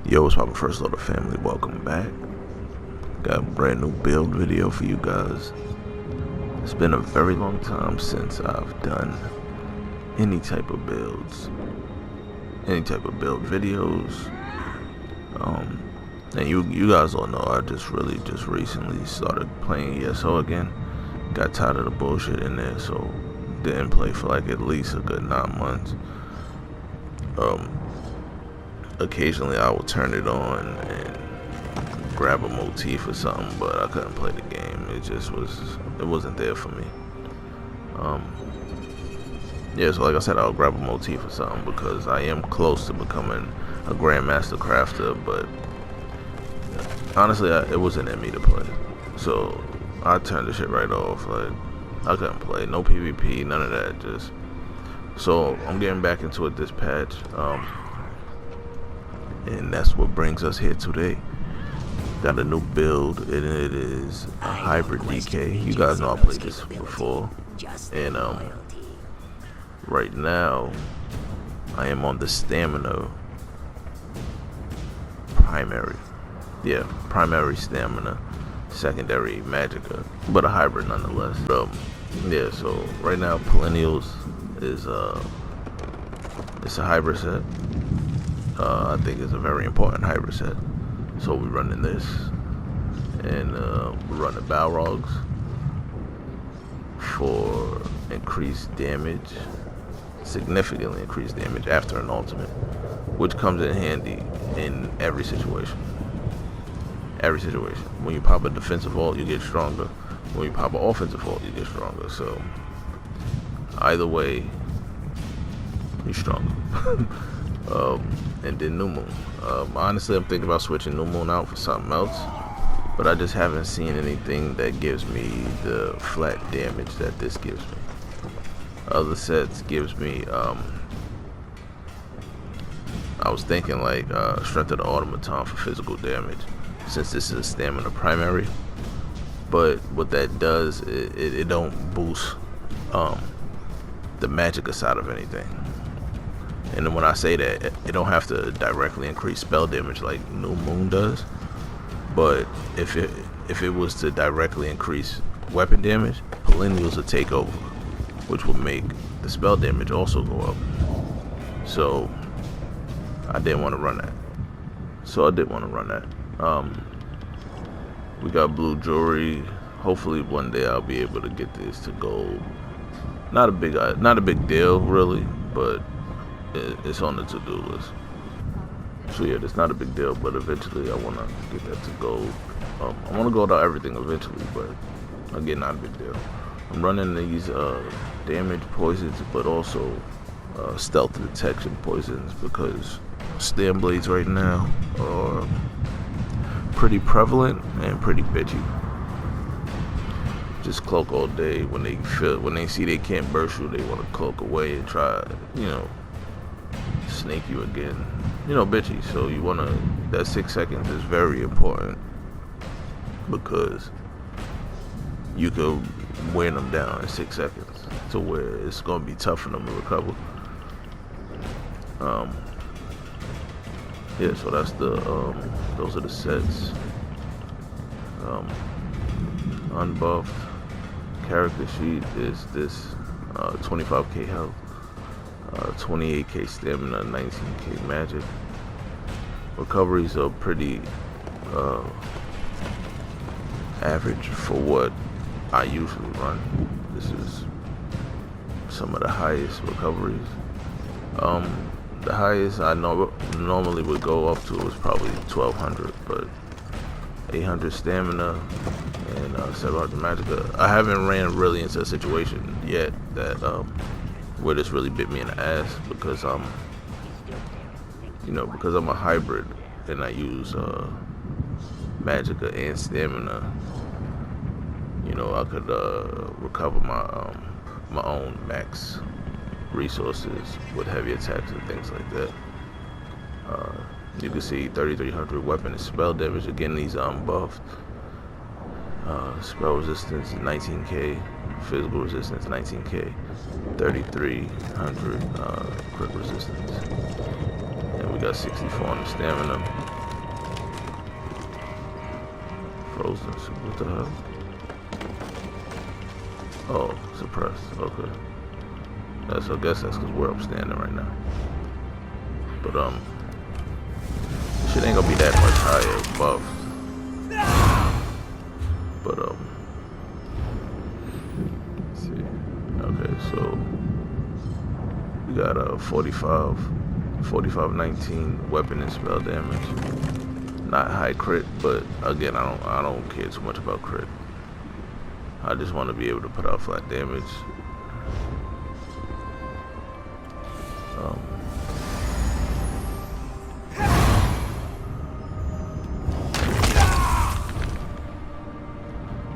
Yo, what's poppin', First Order family? Welcome back. Got a brand new build video for you guys. It's been a very long time since I've done any type of builds, any type of build videos. And you guys all know I just recently started playing ESO again. Got tired of the bullshit in there, so didn't play for like at least a good 9 months. Occasionally I will turn it on and grab a motif or something, but I couldn't play the game. It wasn't there for me. Yeah, so like I said, I'll grab a motif or something because I am close to becoming a grandmaster crafter, but honestly it wasn't in me to play, so I turned the shit right off. Like, I couldn't play, no PvP, none of that. Just so I'm getting back into it this patch, and that's what brings us here today. Got a new build, and it is a hybrid DK. You guys know I played this before, and right now I am on the stamina primary. Yeah, primary stamina, secondary magicka, but a hybrid nonetheless. Yeah, so right now Perennials is it's a hybrid set. I think it's a very important hybrid set. So we're running this, and we're running Balrogs for increased damage, significantly increased damage after an ultimate, which comes in handy in every situation. Every situation. When you pop a defensive ult, you get stronger. When you pop an offensive ult, you get stronger. So either way, you're stronger. And then New Moon. Honestly, I'm thinking about switching New Moon out for something else, but I just haven't seen anything that gives me the flat damage that this gives me. Other sets gives me, I was thinking like Strength of the Automaton for physical damage, since this is a stamina primary. But what that does, it don't boost the magicka side of anything. And then when I say that, it don't have to directly increase spell damage like New Moon does. But if it was to directly increase weapon damage, Perennials will take over, which will make the spell damage also go up. So I didn't want to run that. We got blue jewelry. Hopefully one day I'll be able to get this to gold. Not a big deal really, but it's on the to-do list. So yeah, it's not a big deal, but eventually I want to get that to gold. I want to gold out everything eventually, but again, not a big deal. I'm running these damage poisons, but also stealth detection poisons, because stam blades right now are pretty prevalent and pretty bitchy. Just cloak all day. When they see they can't burst you, they want to cloak away and try, snake you again. Bitchy. So you wanna, that 6 seconds is very important, because you could wear them down in 6 seconds to where it's gonna be tough for them to recover. Yeah, so that's those are the sets. Unbuffed character sheet is this 25k health, 28k stamina, 19k magic. Recoveries are pretty average for what I usually run. This is some of the highest recoveries. The highest I normally would go up to was probably 1200, but 800 stamina and 700 magicka. I haven't ran really into a situation yet that where this really bit me in the ass, because because I'm a hybrid and I use magicka and stamina. I could recover my own max resources with heavy attacks and things like that. You can see 3300 weapon and spell damage. Again, these are unbuffed. Spell resistance 19k, physical resistance 19k, 3300 crit resistance, and we got 64 on the stamina. Frozen. So what the hell? Oh, suppressed. Okay. Yeah, so I guess that's because where I'm standing right now. But shit ain't gonna be that much higher above. But let's see. Okay, so we got a 45-19 weapon and spell damage. Not high crit, but again, I don't care too much about crit. I just want to be able to put out flat damage.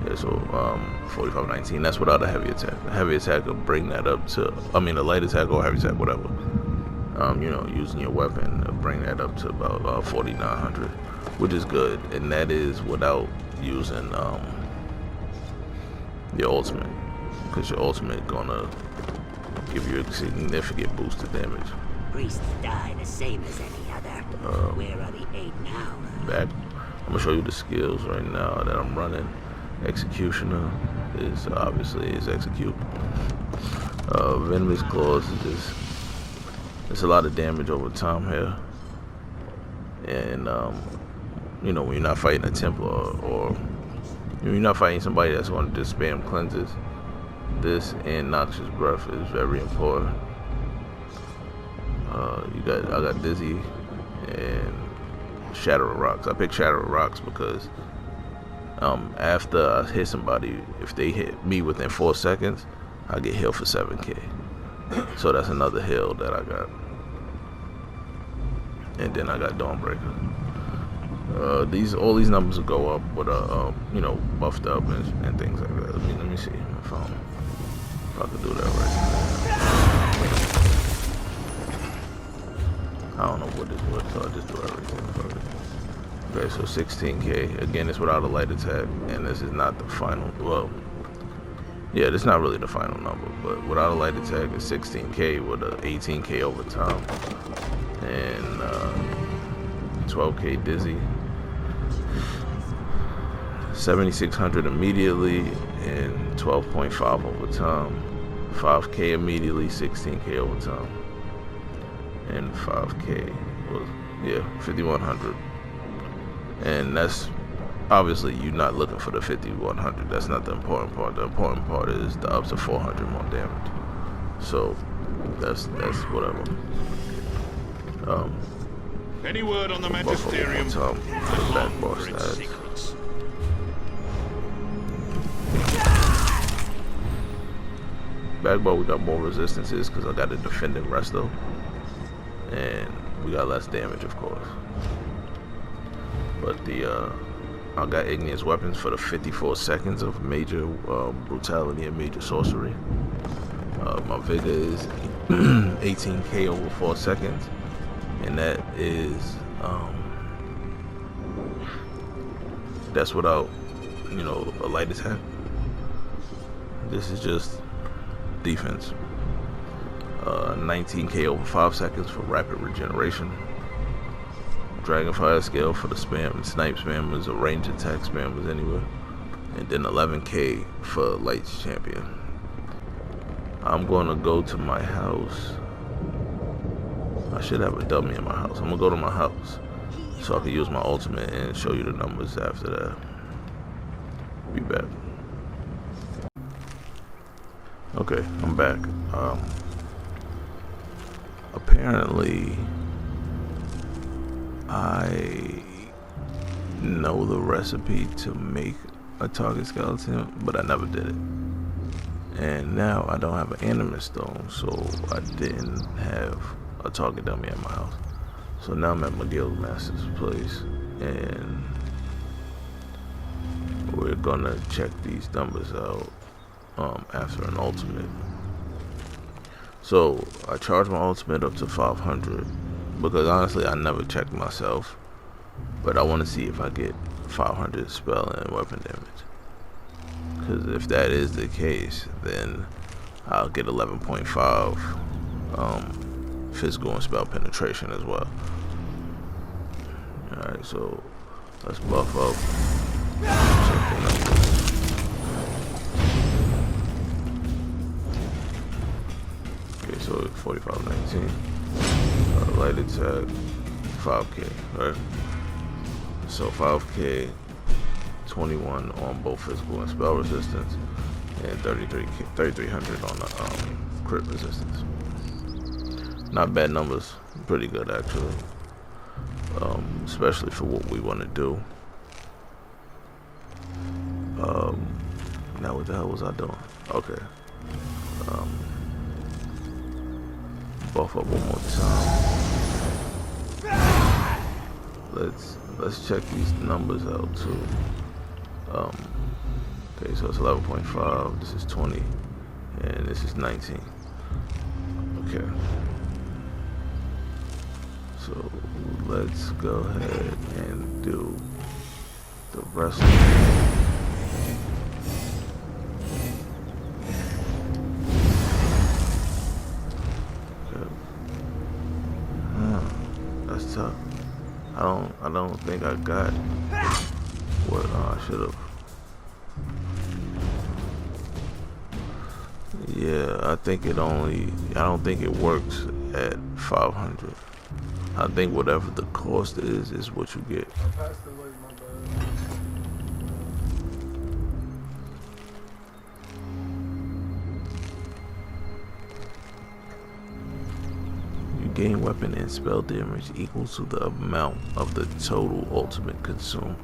Yeah, so 45-19. That's without a heavy attack. A heavy attack will bring that up to, I mean, a light attack or heavy attack, whatever. You know, using your weapon to bring that up to about 4,900, which is good, and that is without using your ultimate, because your ultimate gonna give you a significant boost to damage. Priests die the same as any other. Where are the 8 now? Back. I'm gonna show you the skills right now that I'm running. Executioner is obviously execute. Venomous claws is just, it's a lot of damage over time here, and you know, when you're not fighting a Templar or you're not fighting somebody that's going to just spam cleanses, this and Noxious Breath is very important. I got Dizzy and Shatter of Rocks. I picked Shatter of Rocks because after I hit somebody, if they hit me within 4 seconds, I get healed for 7k. So that's another heal that I got. And then I got Dawnbreaker. All these numbers will go up with you know, buffed up and things like that. Let me see my phone. If I could do that right now. I don't know what this was, so I'll just do everything for it. Okay, so 16k. Again, it's without a light attack, and this is not the final. Well, yeah, this is not really the final number, but without a light attack, it's 16k with a 18k over time, and 12k Dizzy, 7,600 immediately, and 12.5 over time, 5k immediately, 16k over time, and 5k was, yeah, 5,100. And that's obviously, you're not looking for the 5,100. That's not the important part. The important part is the up to 400 more damage. So that's whatever. Any word on the Magisterium? For the back bar stats. Back bar, we got more resistances because I got a defending resto, and we got less damage, of course. But I got igneous weapons for the 54 seconds of major brutality and major sorcery. My vigor is 18k over 4 seconds, and that is that's without, you know, a light attack. This is just defense. 19k over 5 seconds for rapid regeneration. Dragonfire scale for the spam and snipe spammers or range attack spammers anyway. And then 11k for lights champion. I'm gonna go to my house. I should have a dummy in my house. I'm gonna go to my house so I can use my ultimate and show you the numbers after that. Be back. Okay, I'm back. Apparently I know the recipe to make a target skeleton, but I never did it. And now I don't have an animus stone, so I didn't have a target dummy at my house. So now I'm at my guild master's place, and we're gonna check these numbers out after an ultimate. So I charge my ultimate up to 500 because honestly I never checked myself, but I want to see if I get 500 spell and weapon damage, because if that is the case, then I'll get 11.5 physical and spell penetration as well. Alright, so let's buff up Something like this. Okay, so 4519. Light attack, 5k, right? So 5k, 21 on both physical and spell resistance, and 3300 on the crit resistance. Not bad numbers, pretty good actually. Especially for what we want to do. Now what the hell was I doing? Okay. Buff up one more time. Let's check these numbers out too. Okay, so it's 11.5. This is 20, and this is 19. Okay. So let's go ahead and do the rest of it. Okay. That's tough. I don't think I got what I should have. Yeah, I don't think it works at 500. I think whatever the cost is what you get. I passed the light, my bad. You gain weapon and spell damage equal to the amount of the total ultimate consumed.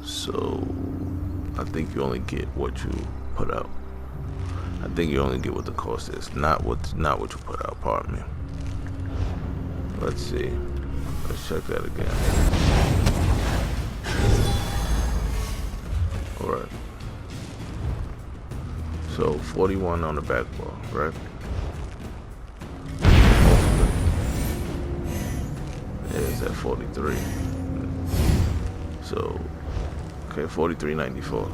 So I think you only get what you put out. I think you only get what the cost is, not what you put out, pardon me. Let's see. Let's check that again. Alright. So 41 on the back bar, right? Yeah, it's at 43. So okay, 43.94.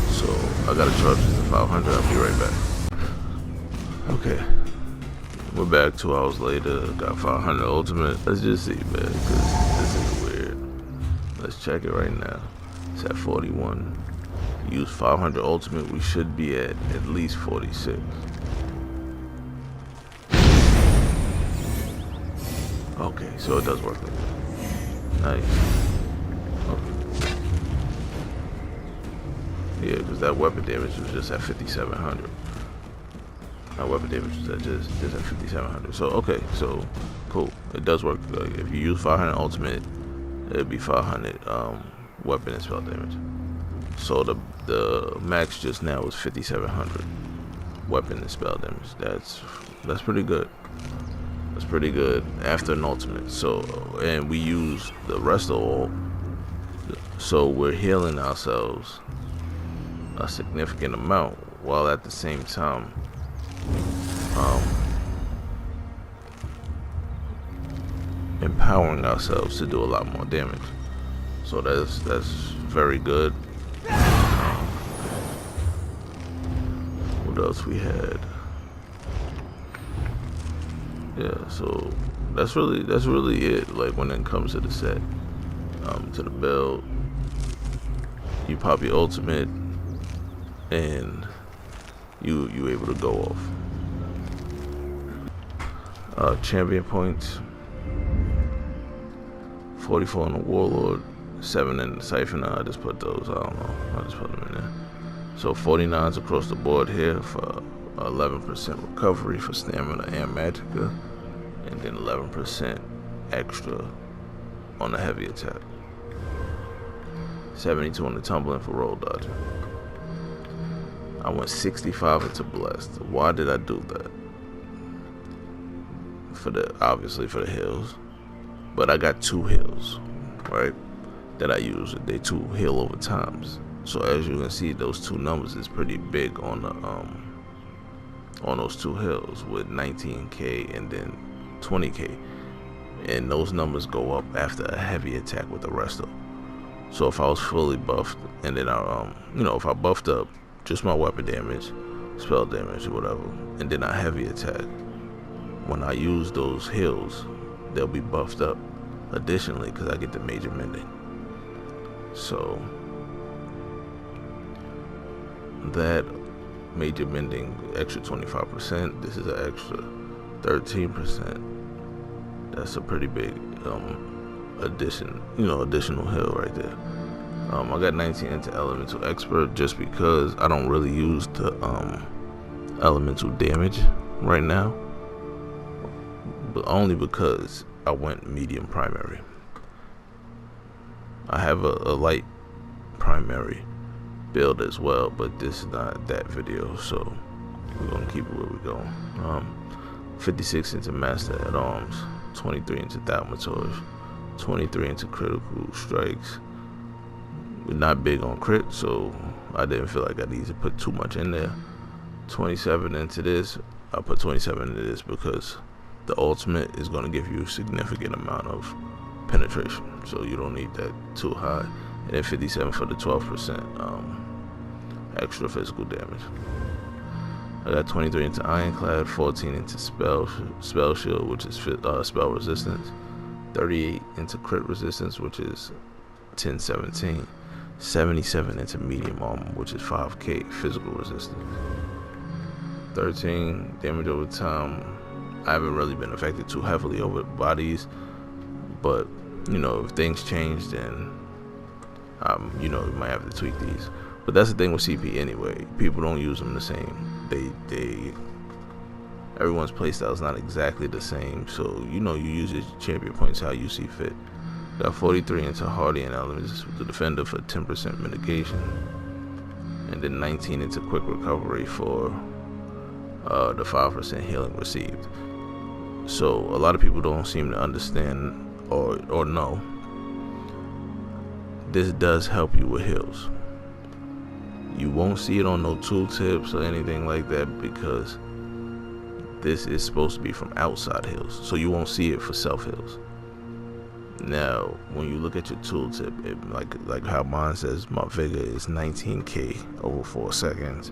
So I gotta charge this to 500. I'll be right back. Okay, we're back 2 hours later. Got 500 ultimate. Let's just see, man, because this is weird. Let's check it right now. It's at 41. Use 500 ultimate. We should be at least 46. Okay, so it does work like that. Nice. Okay. Yeah, because that weapon damage was just at 5,700. That weapon damage was at just at 5,700. So okay, so cool. It does work. Like, if you use 500 ultimate, it'd be 500 weapon and spell damage. So the max just now was 5,700 weapon and spell damage. That's pretty good. That's pretty good after an ultimate. So, and we use the rest of all. So we're healing ourselves a significant amount while at the same time empowering ourselves to do a lot more damage. So that's very good. What else we had? Yeah, so that's really it. Like when it comes to the set, to the build, you pop your ultimate and you able to go off. Champion points, 44 on the Warlord, 7 in the Siphoner. I just put those, I don't know, I just put them in there. So 49s across the board here for 11% recovery for stamina and magicka, and then 11% extra on the heavy attack. 72 on the tumbling for roll dodging. I went 65 into blessed. Why did I do that? Obviously for the heals, but I got 2 heals, right, that I use. They 2 heal over times. So as you can see, those 2 numbers is pretty big on the on those 2 hills with 19k and then 20k, and those numbers go up after a heavy attack with the resto. So if I was fully buffed and then I if I buffed up just my weapon damage, spell damage or whatever, and then I heavy attack, when I use those hills, they'll be buffed up additionally because I get the major mending. So that major mending extra 25%. This is an extra 13%. That's a pretty big additional heal right there. I got 19 into elemental expert just because I don't really use the elemental damage right now, but only because I went medium primary. I have a light primary build as well, but this is not that video, so we're gonna keep it where we go. 56 into master at arms, 23 into thaumaturge, 23 into critical strikes. We're not big on crit, so I didn't feel like I needed to put too much in there. 27 into this. I put 27 into this because the ultimate is going to give you a significant amount of penetration, so you don't need that too high. And then 57 for the 12% extra physical damage. I got 23 into ironclad, 14 into spell shield, which is spell resistance, 38 into crit resistance, which is 10-17, 77 into medium armor, which is 5k physical resistance, 13 damage over time. I haven't really been affected too heavily over bodies, but if things change, then you might have to tweak these. But that's the thing with CP anyway. People don't use them the same. Everyone's playstyle is not exactly the same, so you use your champion points how you see fit. Got 43 into hardy and elements with the defender for 10% mitigation, and then 19 into quick recovery for the 5% healing received. So a lot of people don't seem to understand or know this does help you with heals. You won't see it on no tooltips or anything like that because this is supposed to be from outside heals, so you won't see it for self heals. Now, when you look at your tooltip, like how mine says, my vigor is 19k over 4 seconds,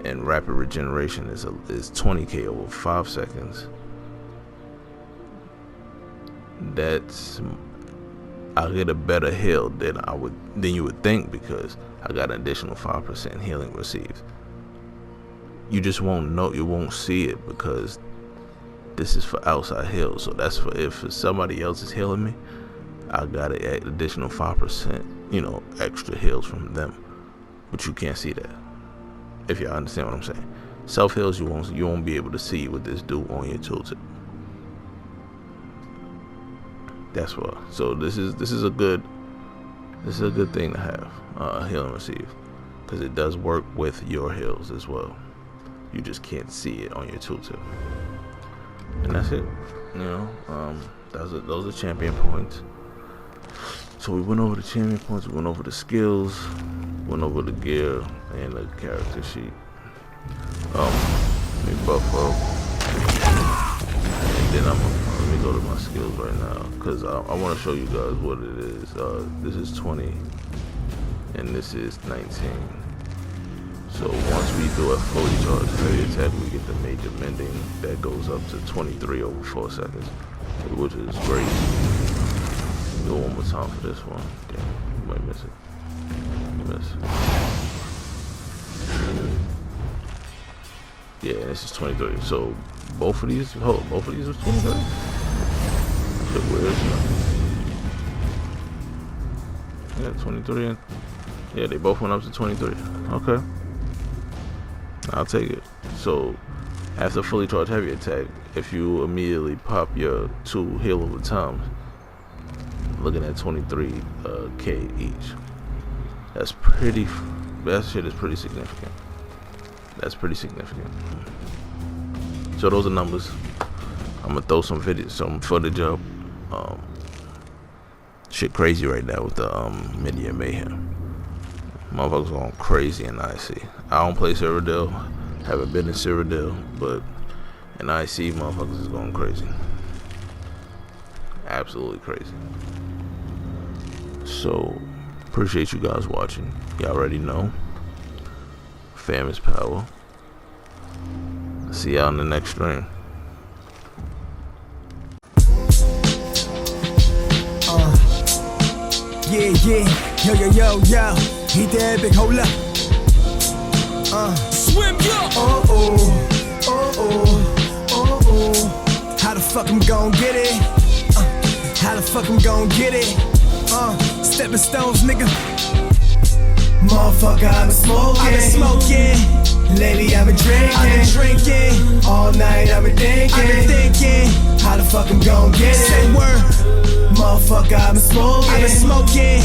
and rapid regeneration is 20k over 5 seconds. I'll get a better heal than you would think because I got an additional 5% healing received. You just won't know, you won't see it because this is for outside heals. So that's for if somebody else is healing me, I got an additional 5%, extra heals from them. But you can't see that. If y'all understand what I'm saying. Self heals you won't be able to see what this do on your tooltip. That's why. So this is a good thing to have, healing received, because it does work with your heals as well. You just can't see it on your tooltip. And that's it. Those are champion points. So we went over the champion points, we went over the skills, went over the gear and the character sheet. Let me buff up, and then let me go to my skills right now because I want to show you guys what it is. This is 20 and this is 19. So once we do a fully charged heavy attack, we get the major mending that goes up to 23 over 4 seconds, which is great. Go one more time for this one. Damn, you might miss it. Yeah, this is 23. So both of these are 23. Shit weird. Yeah, 23 and yeah, they both went up to 23. Okay. I'll take it. So after fully charged heavy attack, if you immediately pop your 2 heal over times, looking at 23k each. That shit is pretty significant. That's pretty significant. So those are numbers. I'm gonna throw some footage up. Shit crazy right now with the Midi and Mayhem. Motherfuckers going crazy in IC. I don't play Cyrodiil, haven't been in Cyrodiil, but in IC, motherfuckers is going crazy. Absolutely crazy. So, appreciate you guys watching. Y'all already know. Fam is power. See y'all in the next stream. yeah. Yo. He that big, hold up. Swim, yo. Oh. How the fuck I'm gon' get it? How the fuck I'm gon' get it? Stepping stones, nigga. Motherfucker, I've been smoking. Lately I've been drinking. All night I've been thinking. How the fuck I'm gon' get it? Say word. Motherfucker, I've been smoking.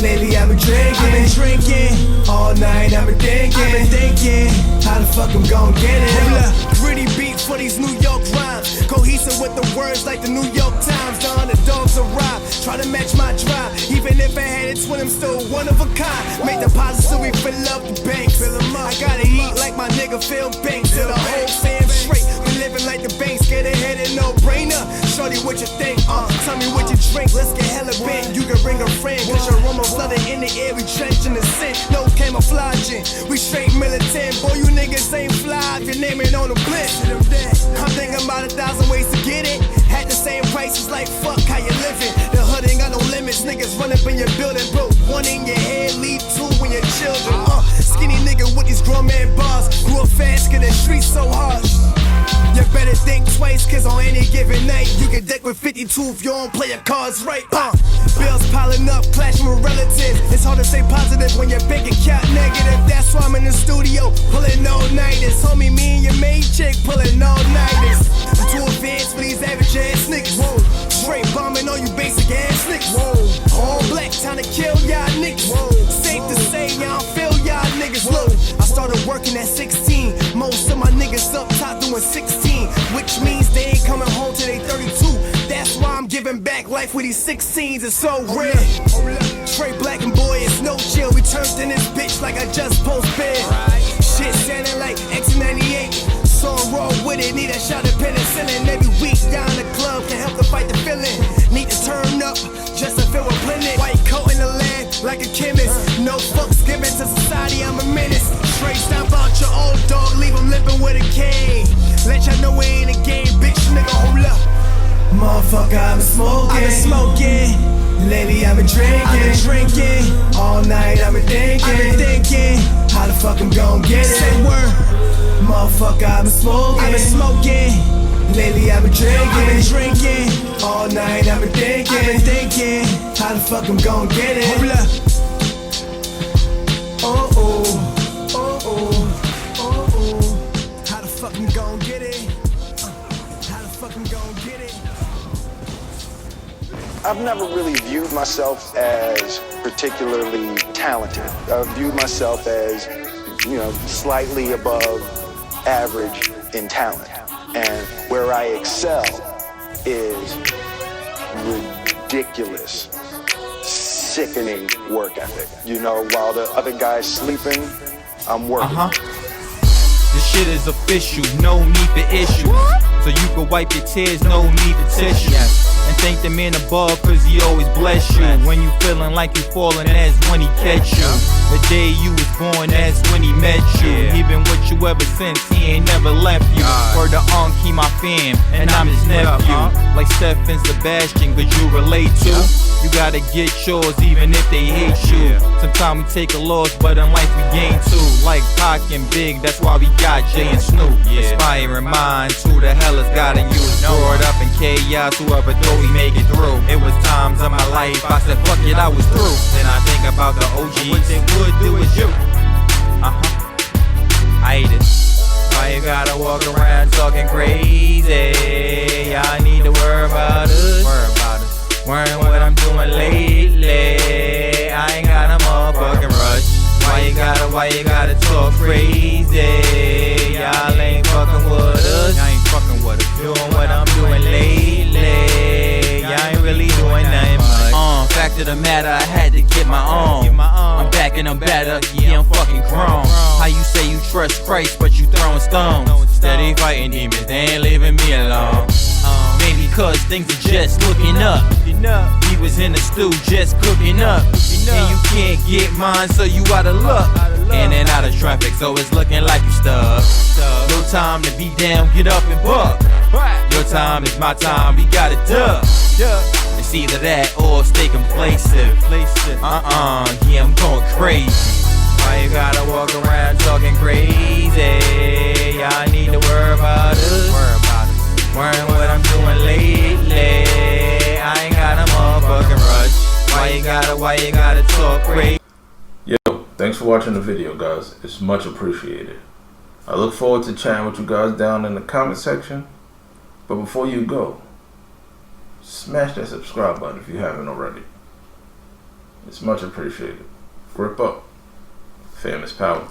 Lately I've been drinking. All night I've been thinking. How the fuck I'm gon' get it? Hold up. Gritty beat for these New York rhymes. Cohesive with the words like the New York Times. The underdogs arrive. Try to match my drive. Even if I had a twin, I'm still one of a kind. Make deposits so we fill up the banks. I gotta eat like my nigga Phil Banks. To the whole fam straight. We living like the banks. Get ahead and no brainer. Shorty, what you think? Tell me what you drink. Let's get hella bent. You can bring a friend. Cause you're almost flooded in the air. We drenched in the scent. No camouflaging. We straight militant. Boy, you niggas ain't fly if your name ain't on the blitz. I'm thinking about 1,000 ways to get it. Had the same prices like fuck how you living. The hood ain't got no limits. Niggas run up in your building. Put one in your head, leave two when your children. Skinny nigga with these grown man bars. Grew up fast cause the streets so harsh. You better think twice, cause on any given night you can deck with 52 if you don't play your cards right. Bills piling up, clashing with relatives. It's hard to stay positive when your bank account negative. That's why I'm in the studio, pulling all-nighters. Homie, me and your main chick pulling all-nighters. I'm too advanced for these average ass niggas. Whoa. Straight bombing all you basic ass niggas. Whoa. All black, time to kill y'all niggas. Whoa. Safe to say, y'all feel y'all niggas. Look, I started working at 16. Most of my niggas up top doing 16, which means they ain't coming home till they 32. That's why I'm giving back life with these 16s. It's so rare. Straight black and boy, it's no chill. We turned in this bitch like I just post bed. Shit sounding like X98. So raw with it, need a shot of penicillin. Every week down the club can help to fight the feeling. Need to turn up just to feel replenished. White coat in the land like a chemist. No fucks given to society, I'm a menace. Straight stamp out your old dog, leave him limping with a cane. Let y'all know we ain't a game, bitch, nigga, hold up. Motherfucker, I've been smoking. Lately I've been drinking. All night I've been thinking. How the fuck I'm gon' get it? Say word. Motherfucker, I've been smoking. Lately I've been drinking. All night I've been thinking. How the fuck I'm gon' get it? Hold up. How the fuck I'm gon' get it? How the fuck I'm gon' get it? I've never really viewed myself as particularly talented. I've viewed myself as, slightly above average in talent. And where I excel is ridiculous, sickening work ethic. While the other guy's sleeping, I'm working. This shit is official, no need for issues. So you can wipe your tears, no need for tissue. And thank the man above, cause he always bless you. When you feeling like you falling, that's when he catch you. The day you was born, that's when he met you. He been with you ever since, he ain't never left you. Word to he my fam, and I'm his nephew. Like Steph and Sebastian, could you relate to? You gotta get yours even if they hate you. Sometimes we take a loss, but in life we gain too. Like Pac and Big, that's why we got Jay and Snoop. Inspiring minds, who the hell has gotten you? Brought up in chaos, whoever thought we make it through. It was times of my life, I said fuck it, I was through. Then I think about the OGs, what they would do is you. I hate it. Why you gotta walk around talking crazy? Y'all need to worry about us. Worrying what I'm doing lately. I ain't got a motherfucking rush. Why you gotta talk crazy? Y'all ain't fucking with us. Y'all ain't fucking with us. Doing what I'm doing lately. Y'all ain't really doing nothing much. Fact of the matter, I had to get my own. I'm back and I'm better, yeah, I'm fucking grown. How you say you trust Christ, but you throwing stones? Steady fighting demons, they ain't leaving me alone. Maybe cause things are just looking up. He was in the stew just cooking up. And you can't get mine, so you outta luck. In and out of traffic, so it's looking like you stuck. No time to be down, get up and buck. Your time is my time, we got it done. And It's either that or stay complacent. Yeah, I'm going crazy. Why you gotta walk around talking crazy? I need to worry about us. Worrying what I'm doing lately. I ain't got a motherfucking rush. Why you gotta talk crazy? Yo, thanks for watching the video, guys. It's much appreciated. I look forward to chatting with you guys down in the comment section. But before you go, smash that subscribe button if you haven't already. It's much appreciated. Grip up. Fam is power.